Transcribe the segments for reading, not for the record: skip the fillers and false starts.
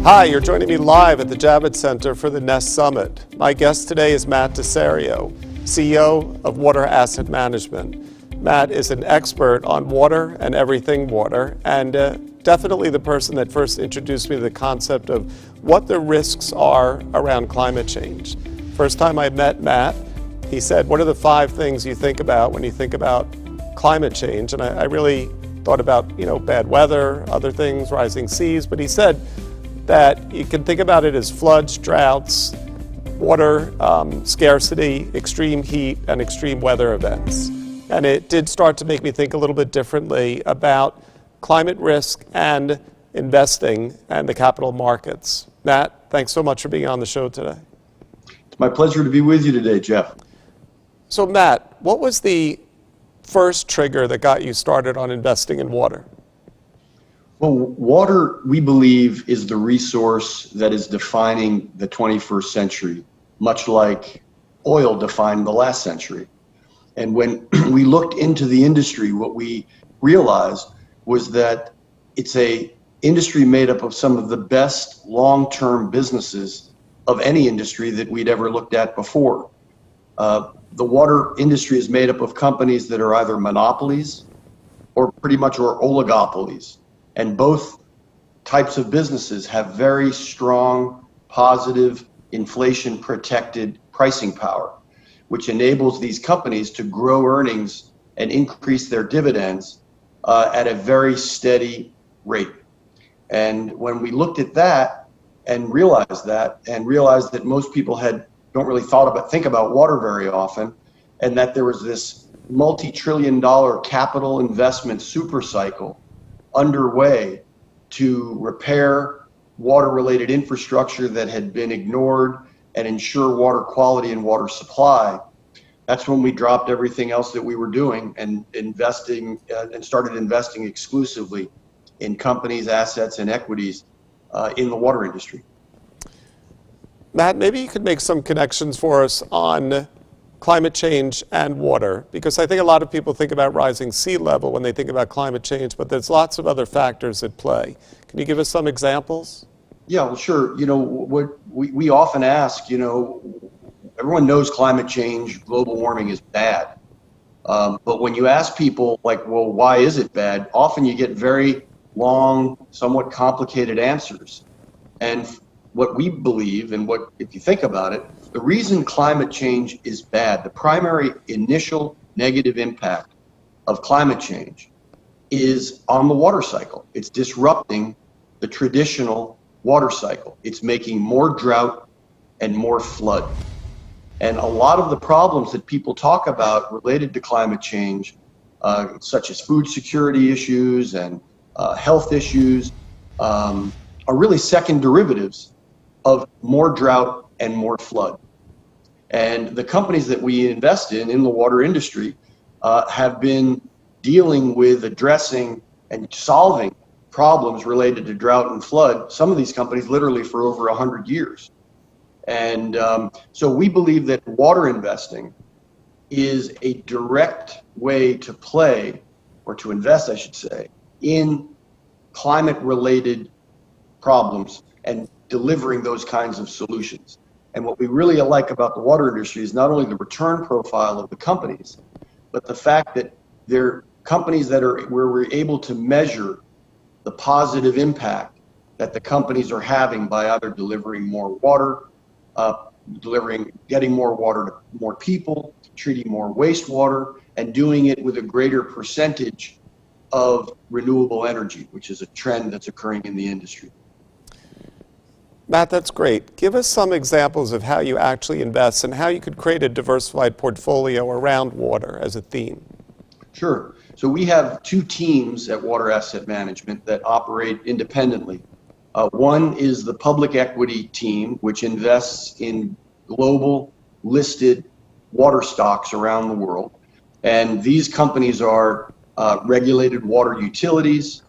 Hi, you're joining me live at the Javits Center for the Nest Summit. My guest today is Matt Diserio, CEO of Water Asset Management. Matt is an expert on water and everything water, and definitely the person that first introduced me to the concept of what the risks are around climate change. First time I met Matt, he said, what are the 5 things you think about when you think about climate change? And I really thought about, bad weather, other things, rising seas, but he said that you can think about it as floods, droughts, water scarcity, extreme heat, and extreme weather events. And it did start to make me think a little bit differently about climate risk and investing and the capital markets. Matt, thanks so much for being on the show today. It's my pleasure to be with you today, Jeff. So Matt, what was the first trigger that got you started on investing in water? Well, water, we believe, is the resource that is defining the 21st century, much like oil defined the last century. And when we looked into the industry, what we realized was that it's an industry made up of some of the best long-term businesses of any industry that we'd ever looked at before. The water industry is made up of companies that are either monopolies or oligopolies. And both types of businesses have very strong, positive, inflation-protected pricing power, which enables these companies to grow earnings and increase their dividends at a very steady rate. And when we looked at that and realized that most people don't really think about water very often, and that there was this multi-trillion-dollar capital investment super cycle underway to repair water-related infrastructure that had been ignored and ensure water quality and water supply, that's when we dropped everything else that we were doing and started investing exclusively in companies, assets, and equities in the water industry. Matt, maybe you could make some connections for us on climate change and water, because I think a lot of people think about rising sea level when they think about climate change, but there's lots of other factors at play. Can you give us some examples? Yeah, well, sure. What we often ask, everyone knows climate change, global warming is bad. But when you ask people well, why is it bad? Often you get very long, somewhat complicated answers. And what we believe, and if you think about it, the reason climate change is bad, the primary initial negative impact of climate change is on the water cycle. It's disrupting the traditional water cycle. It's making more drought and more flood. And a lot of the problems that people talk about related to climate change, such as food security issues and health issues, are really second derivatives of more drought and more flood. And the companies that we invest in the water industry, have been dealing with addressing and solving problems related to drought and flood, some of these companies literally for over 100 years. And so we believe that water investing is a direct way to play, or to invest, I should say, in climate-related problems and delivering those kinds of solutions. And what we really like about the water industry is not only the return profile of the companies, but the fact that they're companies where we're able to measure the positive impact that the companies are having by either delivering more water, getting more water to more people, treating more wastewater, and doing it with a greater percentage of renewable energy, which is a trend that's occurring in the industry. Matt, that's great. Give us some examples of how you actually invest and how you could create a diversified portfolio around water as a theme. Sure. So we have 2 teams at Water Asset Management that operate independently. One is the public equity team, which invests in global listed water stocks around the world. And these companies are regulated water utilities,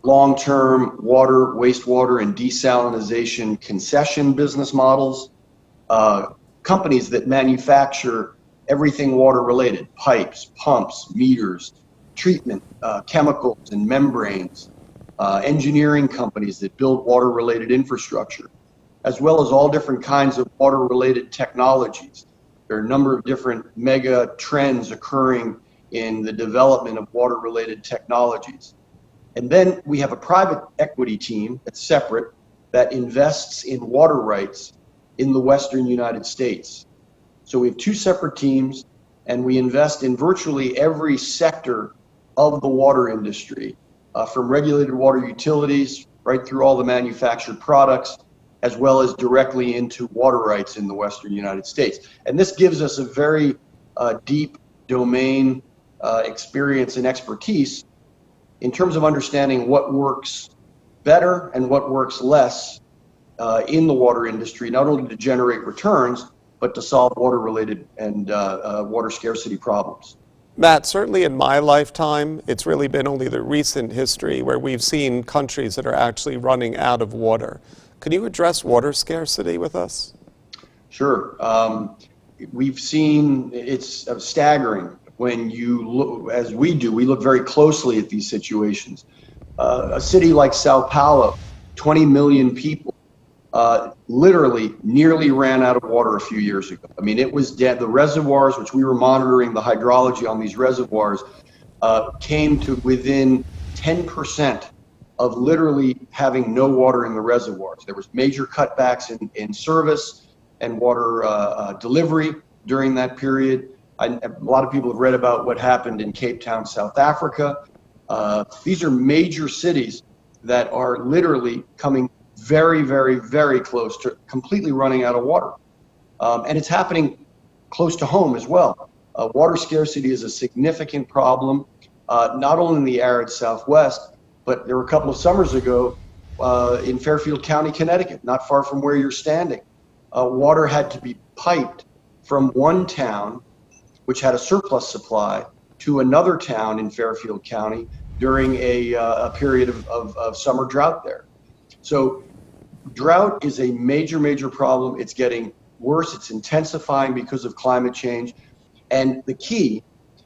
long-term water, wastewater, and desalination concession business models, companies that manufacture everything water related, pipes, pumps, meters, treatment, chemicals and membranes, engineering companies that build water-related infrastructure, as well as all different kinds of water-related technologies. There are a number of different mega trends occurring in the development of water-related technologies. And then we have a private equity team that's separate that invests in water rights in the Western United States. So we have two separate teams, and we invest in virtually every sector of the water industry, from regulated water utilities right through all the manufactured products, as well as directly into water rights in the Western United States. And this gives us a very deep domain experience and expertise in terms of understanding what works better and what works less in the water industry, not only to generate returns, but to solve water-related and water scarcity problems. Matt, certainly in my lifetime, it's really been only the recent history where we've seen countries that are actually running out of water. Could you address water scarcity with us? Sure. We've seen it's staggering when you look, as we do, we look very closely at these situations. A city like Sao Paulo, 20 million people, literally nearly ran out of water a few years ago. I mean, it was dead. The reservoirs, which we were monitoring the hydrology on these reservoirs, came to within 10% of literally having no water in the reservoirs. There was major cutbacks in service and water delivery during that period. A lot of people have read about what happened in Cape Town, South Africa. These are major cities that are literally coming very, very, very close to completely running out of water. And it's happening close to home as well. Water scarcity is a significant problem, not only in the arid Southwest, but there were a couple of summers ago in Fairfield County, Connecticut, not far from where you're standing. Water had to be piped from one town, which had a surplus supply, to another town in Fairfield County during a period of summer drought there. So drought is a major, major problem. It's getting worse. It's intensifying because of climate change. And the key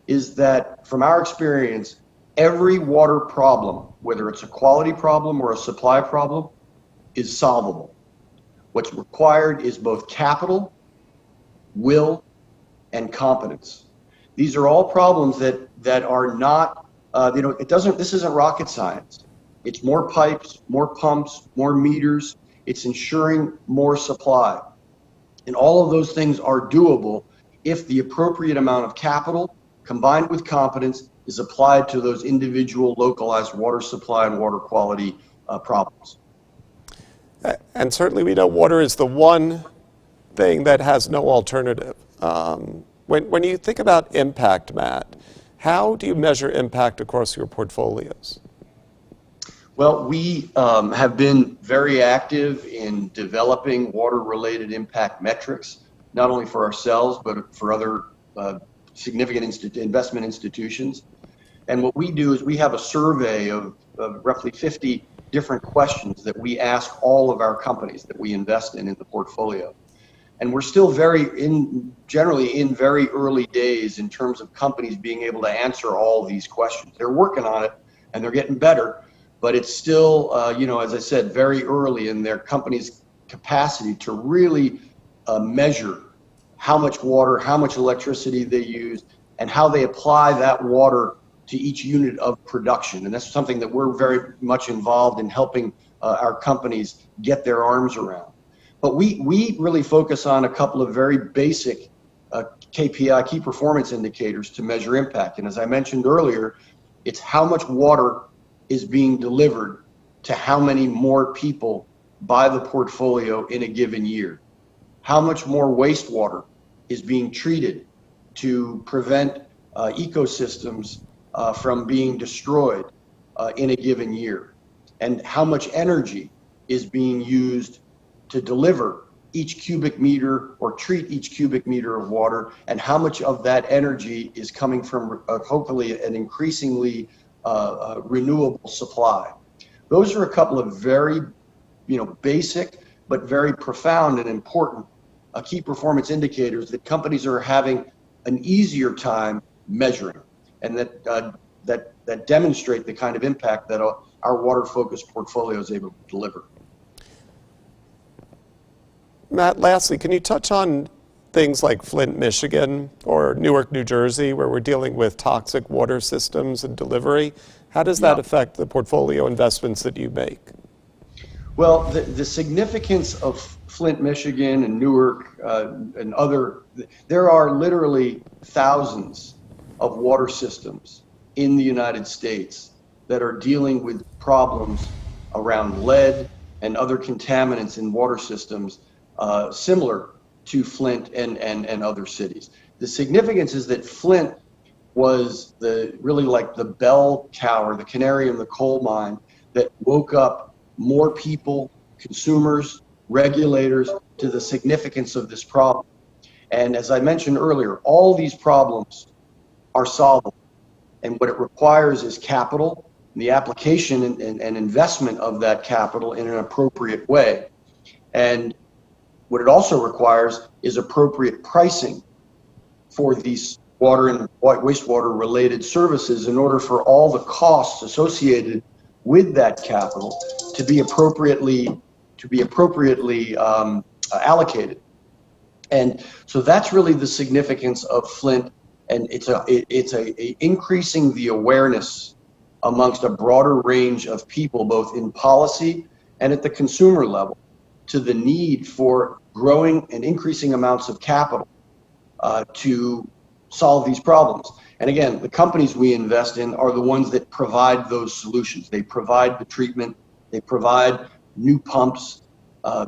is that, from our experience, every water problem, whether it's a quality problem or a supply problem, is solvable. What's required is both capital, will, and competence. These are all problems that are not, this isn't rocket science. It's more pipes, more pumps, more meters. It's ensuring more supply. And all of those things are doable if the appropriate amount of capital combined with competence is applied to those individual localized water supply and water quality problems. And certainly we know water is the one thing that has no alternative. When you think about impact, Matt, how do you measure impact across your portfolios? Well, we have been very active in developing water-related impact metrics, not only for ourselves, but for other significant investment institutions. And what we do is we have a survey of roughly 50 different questions that we ask all of our companies that we invest in the portfolio. And we're still generally in very early days in terms of companies being able to answer all these questions. They're working on it and they're getting better, but it's still, as I said, very early in their company's capacity to really measure how much water, how much electricity they use, and how they apply that water to each unit of production. And that's something that we're very much involved in helping our companies get their arms around. But we really focus on a couple of very basic KPI, key performance indicators, to measure impact. And as I mentioned earlier, it's how much water is being delivered to how many more people by the portfolio in a given year. How much more wastewater is being treated to prevent ecosystems from being destroyed in a given year, and how much energy is being used to deliver each cubic meter or treat each cubic meter of water, and how much of that energy is coming from hopefully an increasingly renewable supply. Those are a couple of very basic but very profound and important key performance indicators that companies are having an easier time measuring, and that demonstrate the kind of impact that our water-focused portfolio is able to deliver. Matt, lastly, can you touch on things like Flint, Michigan, or Newark, New Jersey, where we're dealing with toxic water systems and delivery? How does that affect the portfolio investments that you make? Well, the significance of Flint, Michigan, and Newark and there are literally thousands of water systems in the United States that are dealing with problems around lead and other contaminants in water systems similar to Flint and other cities. The significance is that Flint was really like the bell tower, the canary in the coal mine that woke up more people, consumers, regulators to the significance of this problem. And as I mentioned earlier, all these problems are solvable. And what it requires is capital, the application and investment of that capital in an appropriate way. And what it also requires is appropriate pricing for these water and wastewater related services in order for all the costs associated with that capital to be appropriately allocated. And so that's really the significance of Flint, and it's increasing the awareness amongst a broader range of people, both in policy and at the consumer level, to the need for growing and increasing amounts of capital to solve these problems. And again, the companies we invest in are the ones that provide those solutions. They provide the treatment, they provide new pumps,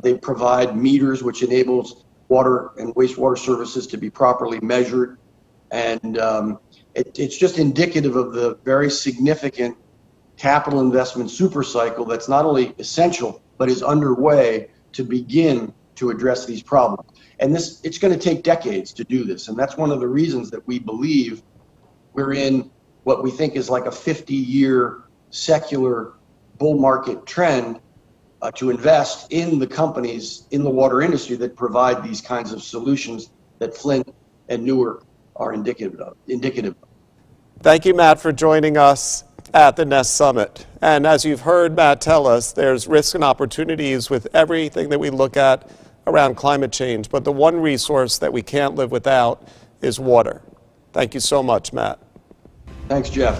they provide meters, which enables water and wastewater services to be properly measured. And it's just indicative of the very significant capital investment super cycle that's not only essential, but is underway to begin to address these problems. And it's going to take decades to do this. And that's one of the reasons that we believe we're in what we think is like a 50-year secular bull market trend to invest in the companies in the water industry that provide these kinds of solutions that Flint and Newark are indicative of. Thank you, Matt, for joining us at the Nest Summit. And as you've heard Matt tell us, there's risks and opportunities with everything that we look at around climate change. But the one resource that we can't live without is water. Thank you so much, Matt. Thanks, Jeff.